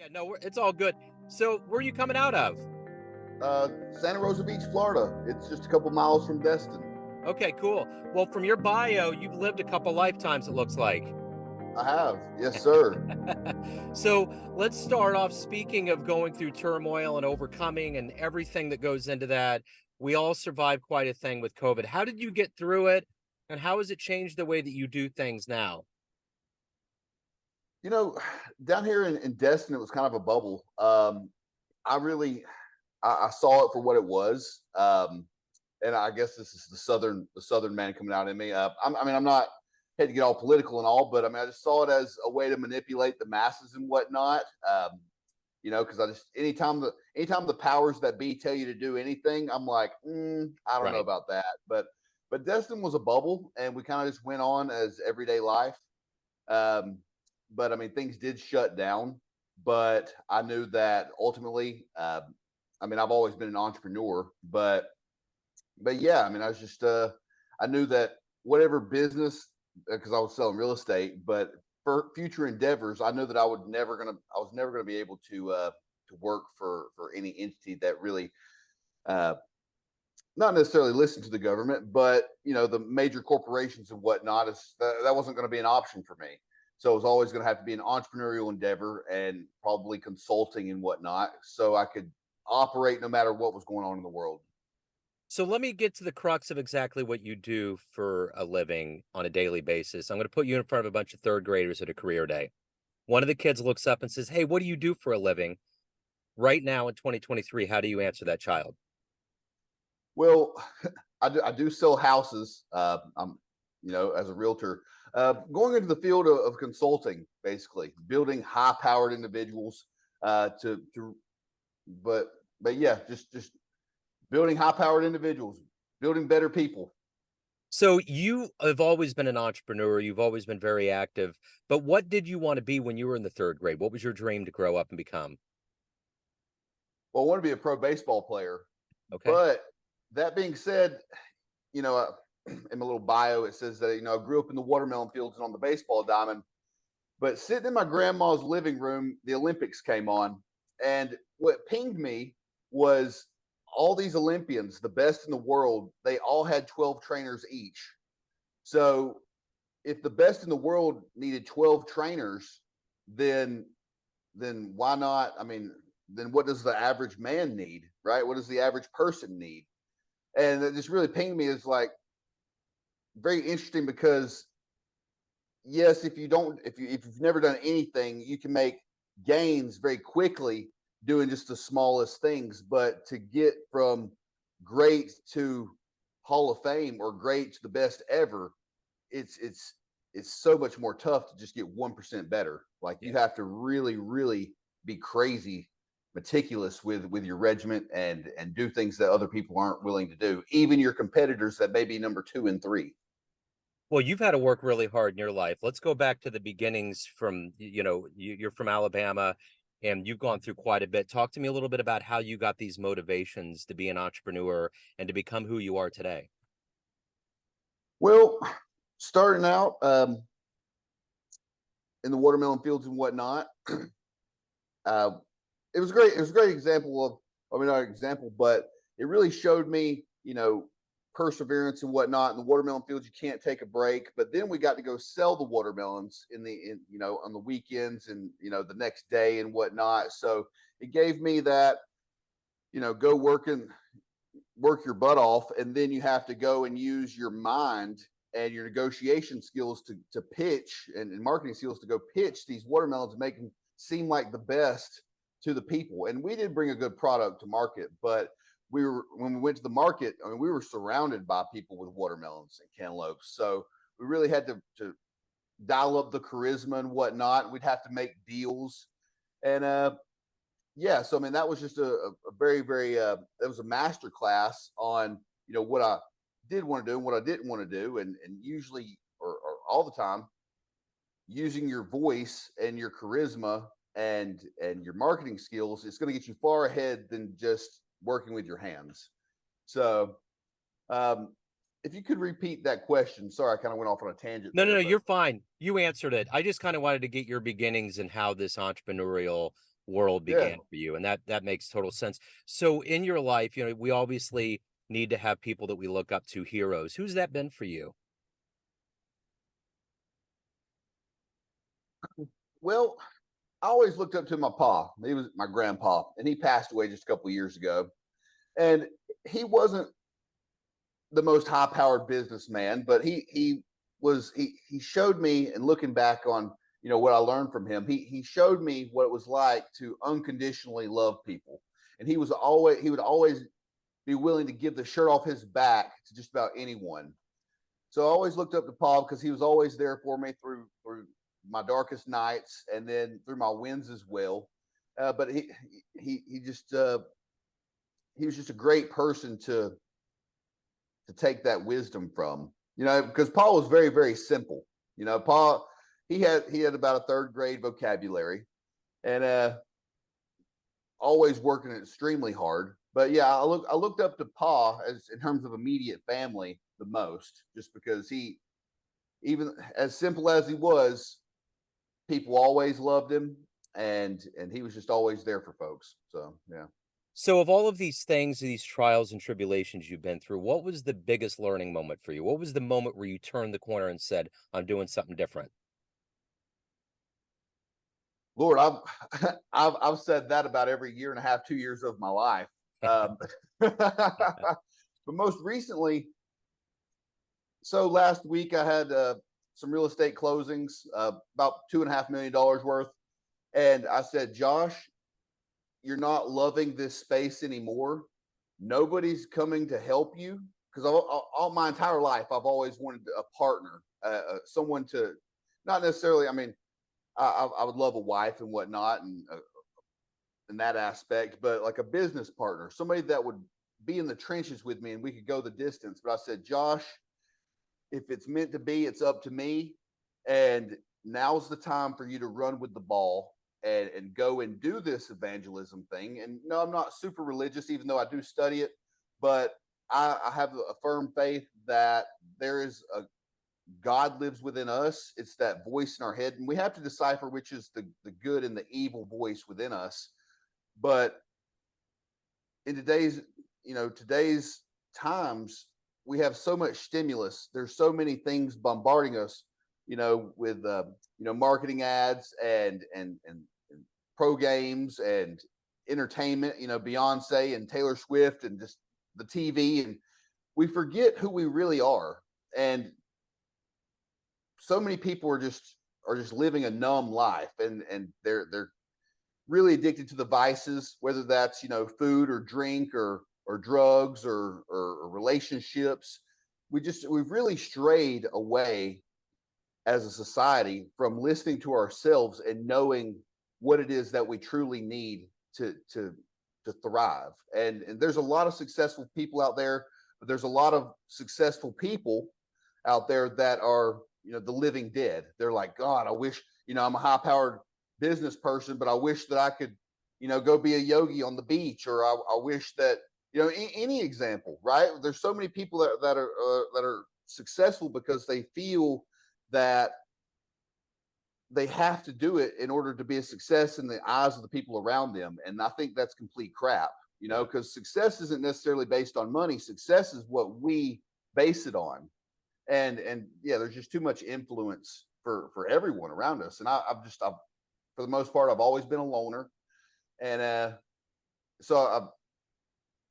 Yeah, no, it's all good. So, where are you coming out of? Uh, Santa Rosa Beach, Florida. It's just a couple miles from Destin. Okay, cool. Well, from your bio, you've lived a couple lifetimes, it looks like. I have, yes, sir. So, let's start off speaking of going through turmoil and overcoming and everything that goes into that. We all survived quite a thing with COVID. How did you get through it? And how has it changed the way that you do things now? You know, down here in Destin, it was kind of a bubble. I really, I saw it for what it was, and I guess this is the southern man coming out in me. I mean, I'm not had to get all political and all, but I mean, I just saw it as a way to manipulate the masses and whatnot. Because I just anytime the powers that be tell you to do anything, I'm like, I don't know Right. about that. But Destin was a bubble, and we kind of just went on as everyday life. Um, but I mean, things did shut down. But I knew that ultimately, I mean, I've always been an entrepreneur, but yeah, I mean, I was just I knew that whatever business, because I was selling real estate, but for future endeavors, I knew that I was never gonna be able to work for any entity that really uh not necessarily listen to the government, but the major corporations and whatnot that wasn't going to be an option for me. So it was always going to have to be an entrepreneurial endeavor and probably consulting and whatnot, so I could operate no matter what was going on in the world. So let me get to the crux of exactly what you do for a living on a daily basis. I'm going to put you in front of a bunch of third graders at a career day. One of the kids looks up and says, "Hey, what do you do for a living?" Right now in 2023, how do you answer that child? Well, I do sell houses. I'm, as a realtor, going into the field of consulting, basically building high-powered individuals. To, but yeah, just building high-powered individuals, building better people. So you have always been an entrepreneur, you've always been very active, but what did you want to be when you were in the third grade? What was your dream to grow up and become? Well, I want to be a pro baseball player, Okay. but that being said, you know, uh, in my little bio, it says that I grew up in the watermelon fields and on the baseball diamond. But sitting in my grandma's living room, the Olympics came on, and what pinged me was all these Olympians, the best in the world. They all had 12 trainers each. So if the best in the world needed 12 trainers, then why not? I mean, then what does the average man need, right? What does the average person need? And it just really pinged me as like very interesting because yes, if you've never done anything, you can make gains very quickly doing just the smallest things. But to get from great to Hall of Fame or great to the best ever, it's it's it's so much more tough to just get 1% better. Like Yeah. you have to really, really be crazy meticulous with your regiment and do things that other people aren't willing to do, even your competitors that may be number 2 and 3. Well, you've had to work really hard in your life. Let's go back to the beginnings from, you're from Alabama and you've gone through quite a bit. Talk to me a little bit about how you got these motivations to be an entrepreneur and to become who you are today. Well, starting out in the watermelon fields and whatnot, uh, it was great. It was a great example of, I mean, not an example, but it really showed me, perseverance and whatnot. In the watermelon fields, you can't take a break. But then we got to go sell the watermelons on the weekends and the next day and whatnot. So it gave me that, go work your butt off, and then you have to go and use your mind and your negotiation skills to pitch and marketing skills to go pitch these watermelons and make them seem like the best to the people. And we did bring a good product to market, but when we went to the market, I mean, we were surrounded by people with watermelons and cantaloupes. So we really had to dial up the charisma and whatnot. We'd have to make deals. And yeah, so I mean, that was just a very, very, it was a master class on, what I did want to do and what I didn't want to do. And usually, or all the time, using your voice and your charisma and your marketing skills is going to get you far ahead than just working with your hands. So, um, if you could repeat that question, sorry, I kind of went off on a tangent No, there, but you're fine. You answered it. I just kind of wanted to get your beginnings and how this entrepreneurial world Yeah. began for you, and that makes total sense. So in your life, we obviously need to have people that we look up to, heroes. Who's that been for you? Well, I always looked up to my pa. He was my grandpa, and he passed away just a couple of years ago. And he wasn't the most high powered businessman, but he showed me, and looking back on what I learned from him, he showed me what it was like to unconditionally love people. And he would always be willing to give the shirt off his back to just about anyone. So I always looked up to Paul because he was always there for me through my darkest nights and then through my wins as well. But he just he was just a great person to take that wisdom from. Because Paul was very, very simple. Paul, he had about a third grade vocabulary, and always working extremely hard. But yeah, I looked up to Paul as in terms of immediate family the most, just because he, even as simple as he was, people always loved him, and he was just always there for folks. So yeah. So of all of these things, these trials and tribulations you've been through, what was the biggest learning moment for you? What was the moment where you turned the corner and said, I'm doing something different? Lord, I've I've said that about every year and a half, 2 years of my life. But most recently, so last week I had some real estate closings, about $2.5 million worth, and I said, Josh, you're not loving this space anymore. Nobody's coming to help you because all my entire life I've always wanted a partner, someone to, not necessarily. I mean, I would love a wife and whatnot, and in that aspect, but like a business partner, somebody that would be in the trenches with me and we could go the distance. But I said, Josh, if it's meant to be, it's up to me. And now's the time for you to run with the ball and go and do this evangelism thing. And no, I'm not super religious, even though I do study it, but I have a firm faith that there is a God lives within us. It's that voice in our head, and we have to decipher which is the good and the evil voice within us. But in today's times, we have so much stimulus. There's so many things bombarding us, with marketing ads and pro games and entertainment. Beyonce and Taylor Swift and just the TV, and we forget who we really are. And so many people are just living a numb life, and they're really addicted to the vices, whether that's food or drink or drugs or relationships. We've really strayed away as a society from listening to ourselves and knowing what it is that we truly need to thrive. And there's a lot of successful people out there, but there's a lot of successful people out there that are the living dead. They're like, God, I wish I'm a high powered business person, but I wish that I could go be a yogi on the beach, or I wish that any example, right? There's so many people that are successful because they feel that they have to do it in order to be a success in the eyes of the people around them. And I think that's complete crap, Yeah. because success isn't necessarily based on money. Success is what we base it on. And yeah, there's just too much influence for everyone around us. And I've for the most part, I've always been a loner. And so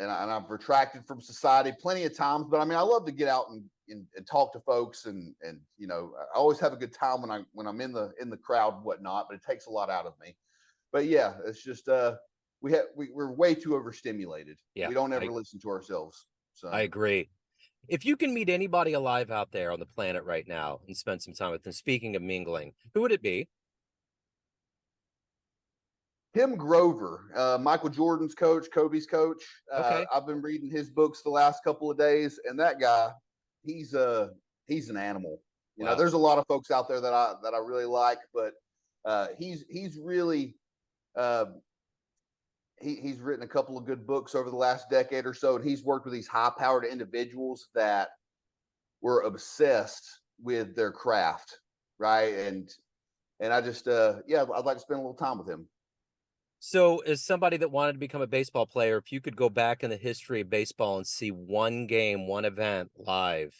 I've retracted from society plenty of times, but I mean, I love to get out and talk to folks, and I always have a good time when I'm in the crowd and whatnot, but it takes a lot out of me. But yeah, it's just we're way too overstimulated. Yeah, We don't ever I listen to ourselves. I So agree. If you can meet anybody alive out there on the planet right now and spend some time with them, speaking of mingling, who would it be? Tim Grover, Michael Jordan's coach, Kobe's coach. Okay. I've been reading his books the last couple of days, and that guy, he's he's an animal. Wow. There's a lot of folks out there that I really like, but he's really uh, he's written a couple of good books over the last decade or so, and he's worked with these high powered individuals that were obsessed with their craft, right? And I just yeah, I'd like to spend a little time with him. So, as somebody that wanted to become a baseball player, if you could go back in the history of baseball and see one game, one event live,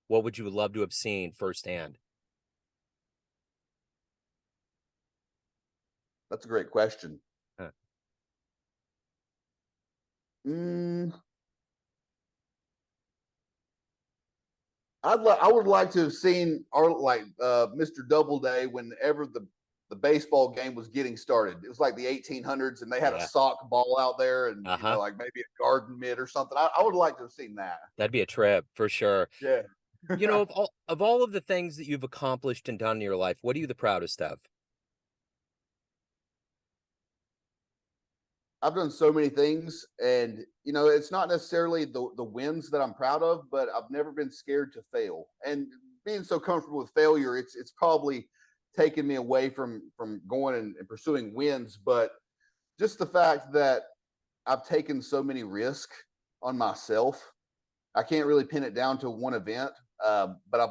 what would you love to have seen firsthand? That's a great question. Huh. Mm, I would like to have seen our Mr. Doubleday whenever the baseball game was getting started. It was like the 1800s, and they had a Yeah. sock ball out there, and Uh-huh. like maybe a garden mitt or something. I would like to have seen that. That'd be a trip for sure. Yeah. You know, of all of the things that you've accomplished and done in your life, what are you the proudest of? I've done so many things, and it's not necessarily the wins that I'm proud of, but I've never been scared to fail. And being so comfortable with failure, it's probably taken me away from going and pursuing wins. But just the fact that I've taken so many risks on myself, I can't really pin it down to one event. But I've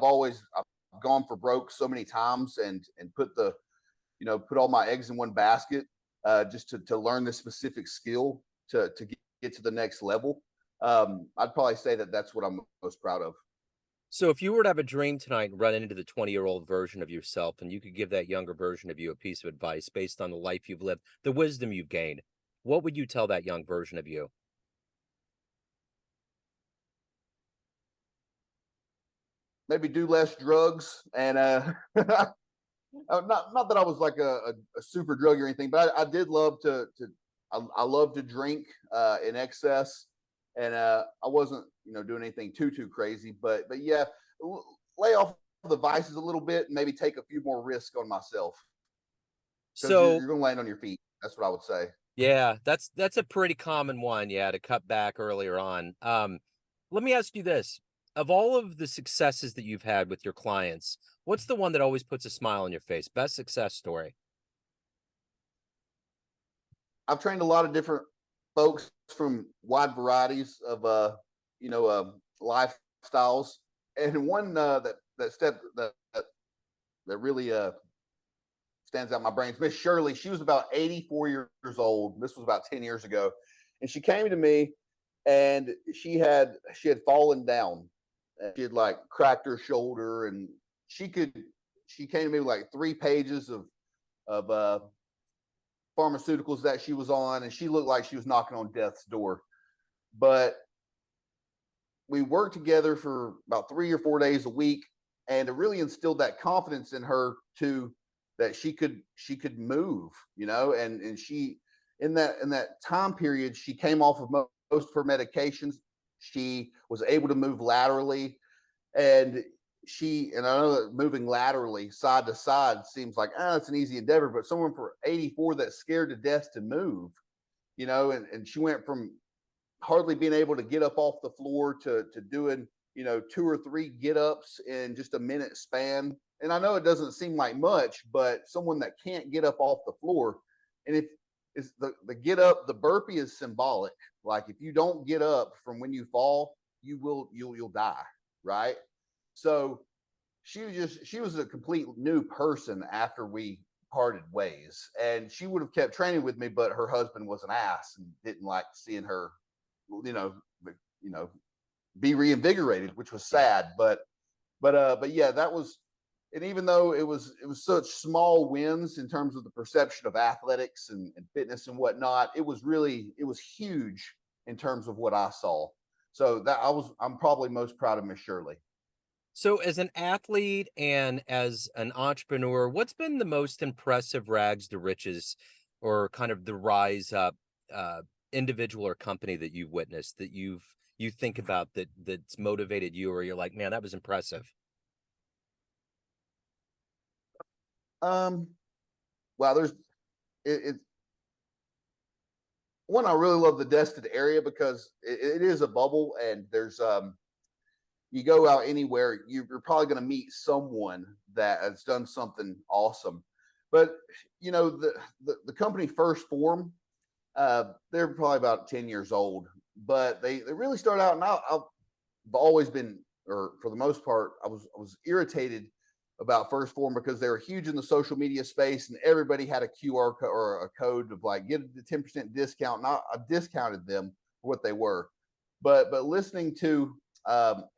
gone for broke so many times, and put all my eggs in one basket, just to learn this specific skill to get to the next level. I'd probably say that that's what I'm most proud of. So, if you were to have a dream tonight and run into the 20-year-old version of yourself, and you could give that younger version of you a piece of advice based on the life you've lived, the wisdom you've gained, what would you tell that young version of you? Maybe do less drugs, and not that I was like a super drug or anything, but I did love I love to drink in excess, and I wasn't doing anything too crazy, but yeah, lay off the vices a little bit and maybe take a few more risks on myself, because So, you're going to land on your feet. That's what I would say. yeah, that's a pretty common one, yeah, to cut back earlier on. Let me ask you this. Of all of the successes that you've had with your clients, what's the one that always puts a smile on your face? Best success story? I've trained a lot of different folks from wide varieties of lifestyles, and one that really stands out in my brain is Miss Shirley. She was about 84 years old. This was about 10 years ago, and she came to me, and she had fallen down. And she had like cracked her shoulder, and she came to me with like 3 pages of pharmaceuticals that she was on, and she looked like she was knocking on death's door. But we worked together for about 3 or 4 days a week, and it really instilled that confidence in her to that she could move, and she in that time period she came off of most of her medications. She was able to move laterally, and I know that moving laterally side to side seems like it's an easy endeavor, but someone for 84 that's scared to death to move, and she went from hardly being able to get up off the floor to doing 2 or 3 get ups in just a minute span. And I know it doesn't seem like much, but someone that can't get up off the floor, and if is the get up, the burpee is symbolic. Like if you don't get up from when you fall, you'll die, right? So she was a complete new person after we parted ways, and she would have kept training with me, but her husband was an ass and didn't like seeing her, you know, you know, be reinvigorated, which was Yeah. sad. But yeah, that was. And even though it was such small wins in terms of the perception of athletics and fitness and whatnot, it was huge in terms of what I saw. So I'm probably most proud of Miss Shirley. So, as an athlete and as an entrepreneur, what's been the most impressive rags to riches or kind of the rise up uh, individual or company that you've witnessed that you think about that's motivated you or you're like, man, that was impressive? Um, well, it one, I really love the Destin area because it is a bubble, and there's you go out anywhere, you're probably going to meet someone that has done something awesome. But the company First Form, they're probably about 10 years old, but they really started out, and I've always been, or for the most part, I was irritated about First Form because they were huge in the social media space, and everybody had a QR code or a code of like get the 10% discount. And I discounted them for what they were, but listening to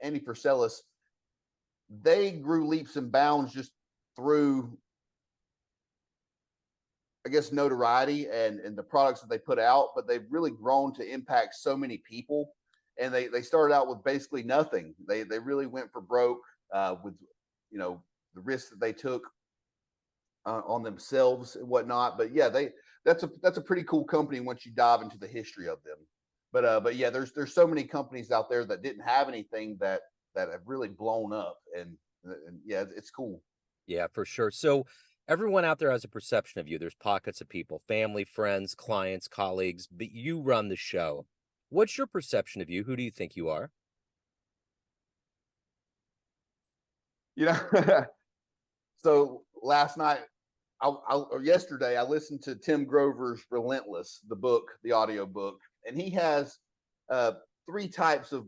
Andy Friselis, they grew leaps and bounds just through, I guess, notoriety and the products that they put out, but they've really grown to impact so many people. And they started out with basically nothing. They really went for broke with, you know, the risks that they took on themselves and whatnot. But yeah, that's a pretty cool company once you dive into the history of them. But yeah, there's so many companies out there that didn't have anything that have really blown up, and yeah, it's cool. Yeah, for sure. So everyone out there has a perception of you. There's pockets of people, family, friends, clients, colleagues, but you run the show. What's your perception of you? Who do you think you are? You know, so last night, or yesterday, I listened to Tim Grover's Relentless, the book, the audio book, and he has uh, three types of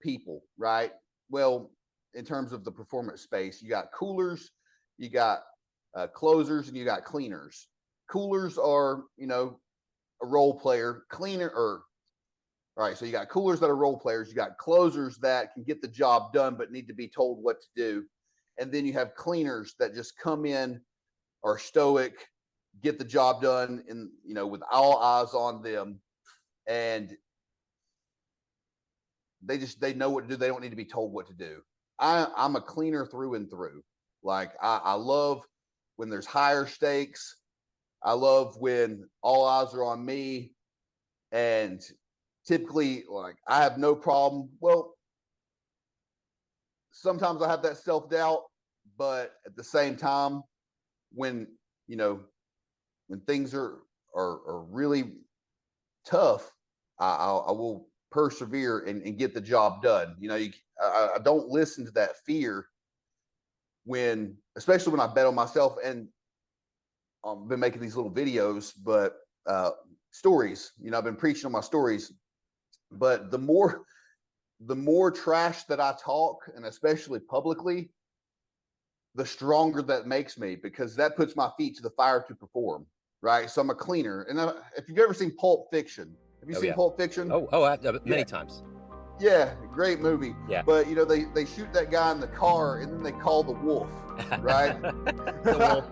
people, right? Well, in terms of the performance space, you got coolers, you got closers, and you got cleaners. Coolers are, you know, a role player. Cleaner, or all right, so you got coolers that are role players, you got closers that can get the job done but need to be told what to do, and then you have cleaners that just come in, are stoic, get the job done, and you know, with all eyes on them, and they know what to do. They don't need to be told what to do. I'm a cleaner through and through. Like I love when there's higher stakes. I love when all eyes are on me, and typically, like, I have no problem. Well, sometimes I have that self doubt, but at the same time, when you know, when things are really tough, I will persevere and get the job done. You know, I don't listen to that fear when, especially when I bet on myself. And I've been making these little videos, but stories. You know, I've been preaching on my stories. But the more trash that I talk, and especially publicly, the stronger that makes me, because that puts my feet to the fire to perform. Right. So I'm a cleaner. And if you've ever seen Pulp Fiction, have you Oh seen yeah. Pulp Fiction? Many Yeah. times. Yeah. Great movie. Yeah. But, you know, they shoot that guy in the car and then they call the wolf. Right. The wolf.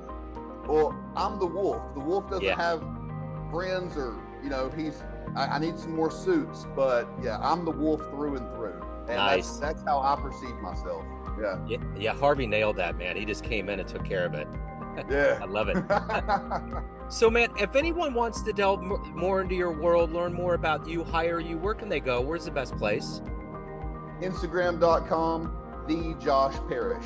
Well, I'm the wolf. The wolf doesn't Yeah. have friends, or, you know, I need some more suits. But yeah, I'm the wolf through and through. And Nice. that's how I perceive myself. Yeah. Yeah, yeah, Harvey nailed that, man. He just came in and took care of it. I love it. Yeah. So, man, if anyone wants to delve more into your world, learn more about you, hire you, where can they go? Where's the best place? Instagram.com, the Josh Parish.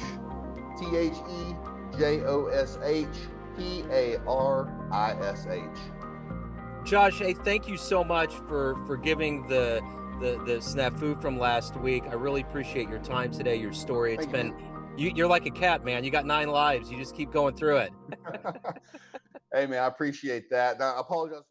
TheJoshParish. Josh, hey, thank you so much for giving the snafu from last week. I really appreciate your time today, your story. It's Thank been you. you're like a cat, man. You got 9 lives. You just keep going through it. Hey, man, I appreciate that. Now, I apologize.